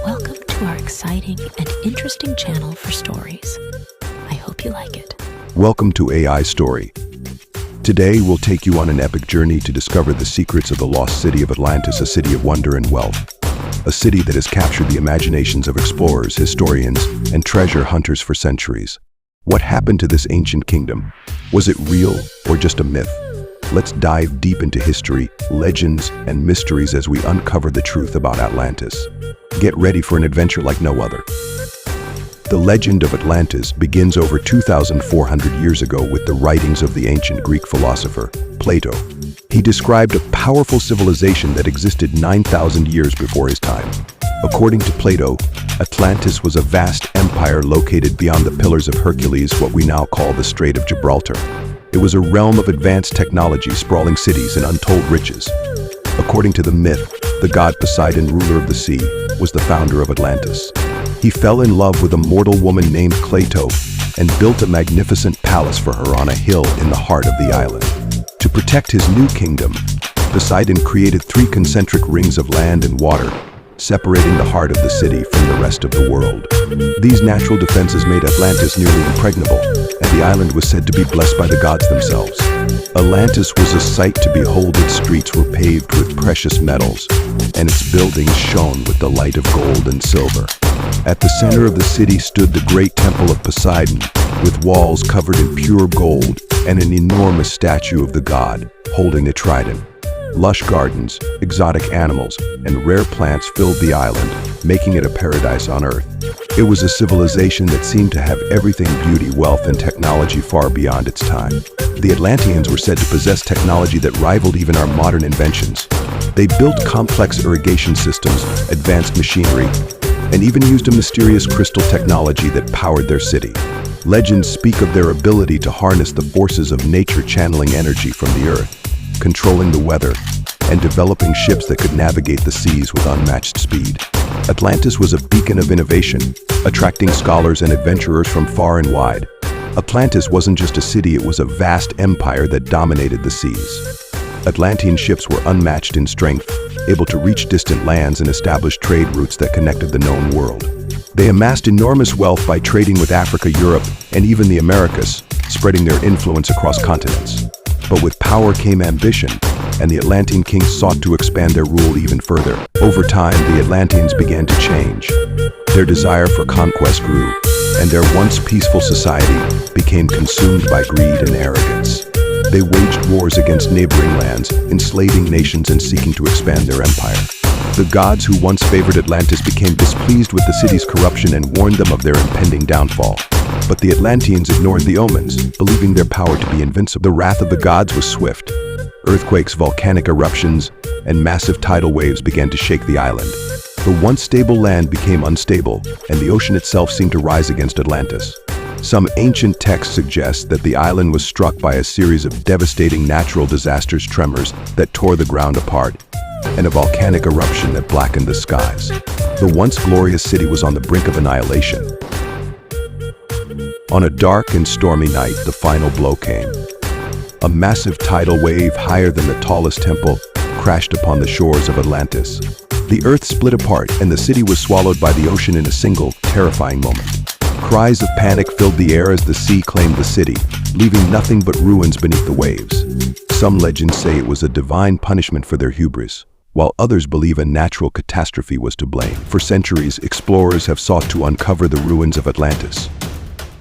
Welcome to our exciting and interesting channel for stories. I hope you like it. Welcome to AI Story. Today we'll take you on an epic journey to discover the secrets of the lost city of Atlantis, a city of wonder and wealth. A city that has captured the imaginations of explorers, historians, and treasure hunters for centuries. What happened to this ancient kingdom? Was it real or just a myth? Let's dive deep into history, legends, and mysteries as we uncover the truth about Atlantis. Get ready for an adventure like no other. The legend of Atlantis begins over 2,400 years ago with the writings of the ancient Greek philosopher, Plato. He described a powerful civilization that existed 9,000 years before his time. According to Plato, Atlantis was a vast empire located beyond the Pillars of Hercules, what we now call the Strait of Gibraltar. It was a realm of advanced technology, sprawling cities, and untold riches. According to the myth, the god Poseidon, ruler of the sea, was the founder of Atlantis. He fell in love with a mortal woman named Plato and built a magnificent palace for her on a hill in the heart of the island. To protect his new kingdom, Poseidon created 3 concentric rings of land and water, separating the heart of the city from the rest of the world. These natural defenses made Atlantis nearly impregnable, and the island was said to be blessed by the gods themselves. Atlantis was a sight to behold. Its streets were paved with precious metals, and its buildings shone with the light of gold and silver. At the center of the city stood the great temple of Poseidon, with walls covered in pure gold and an enormous statue of the god holding a trident. Lush gardens, exotic animals, and rare plants filled the island, making it a paradise on earth. It was a civilization that seemed to have everything: beauty, wealth, and technology far beyond its time. The Atlanteans were said to possess technology that rivaled even our modern inventions. They built complex irrigation systems, advanced machinery, and even used a mysterious crystal technology that powered their city. Legends speak of their ability to harness the forces of nature, channeling energy from the earth, controlling the weather, and developing ships that could navigate the seas with unmatched speed. Atlantis was a beacon of innovation, attracting scholars and adventurers from far and wide. Atlantis wasn't just a city, it was a vast empire that dominated the seas. Atlantean ships were unmatched in strength, able to reach distant lands and establish trade routes that connected the known world. They amassed enormous wealth by trading with Africa, Europe, and even the Americas, spreading their influence across continents. But with power came ambition, and the Atlantean kings sought to expand their rule even further. Over time, the Atlanteans began to change. Their desire for conquest grew, and their once peaceful society became consumed by greed and arrogance. They waged wars against neighboring lands, enslaving nations and seeking to expand their empire. The gods who once favored Atlantis became displeased with the city's corruption and warned them of their impending downfall. But the Atlanteans ignored the omens, believing their power to be invincible. The wrath of the gods was swift. Earthquakes, volcanic eruptions, and massive tidal waves began to shake the island. The once stable land became unstable, and the ocean itself seemed to rise against Atlantis. Some ancient texts suggest that the island was struck by a series of devastating natural disasters, tremors that tore the ground apart, and a volcanic eruption that blackened the skies. The once glorious city was on the brink of annihilation. On a dark and stormy night, the final blow came. A massive tidal wave, higher than the tallest temple, crashed upon the shores of Atlantis. The earth split apart, and the city was swallowed by the ocean in a single, terrifying moment. Cries of panic filled the air as the sea claimed the city, leaving nothing but ruins beneath the waves. Some legends say it was a divine punishment for their hubris, while others believe a natural catastrophe was to blame. For centuries, explorers have sought to uncover the ruins of Atlantis.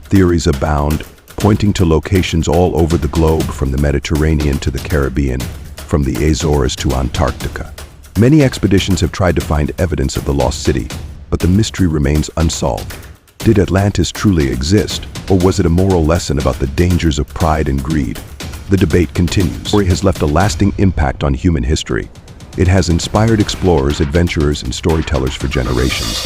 Theories abound, pointing to locations all over the globe, from the Mediterranean to the Caribbean, from the Azores to Antarctica. Many expeditions have tried to find evidence of the lost city, but the mystery remains unsolved. Did Atlantis truly exist, or was it a moral lesson about the dangers of pride and greed? The debate continues. The story has left a lasting impact on human history. It has inspired explorers, adventurers, and storytellers for generations.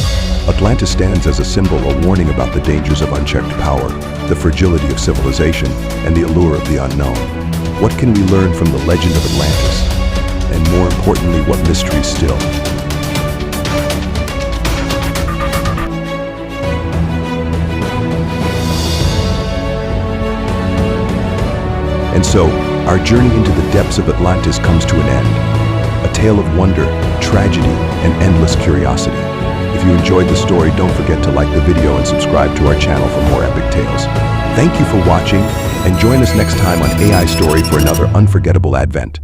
Atlantis stands as a symbol, a warning about the dangers of unchecked power, the fragility of civilization, and the allure of the unknown. What can we learn from the legend of Atlantis? And more importantly, what mysteries still? And so, our journey into the depths of Atlantis comes to an end. tale of wonder, tragedy, and endless curiosity. If you enjoyed the story, don't forget to like the video and subscribe to our channel for more epic tales. Thank you for watching, and join us next time on AI Story for another unforgettable advent.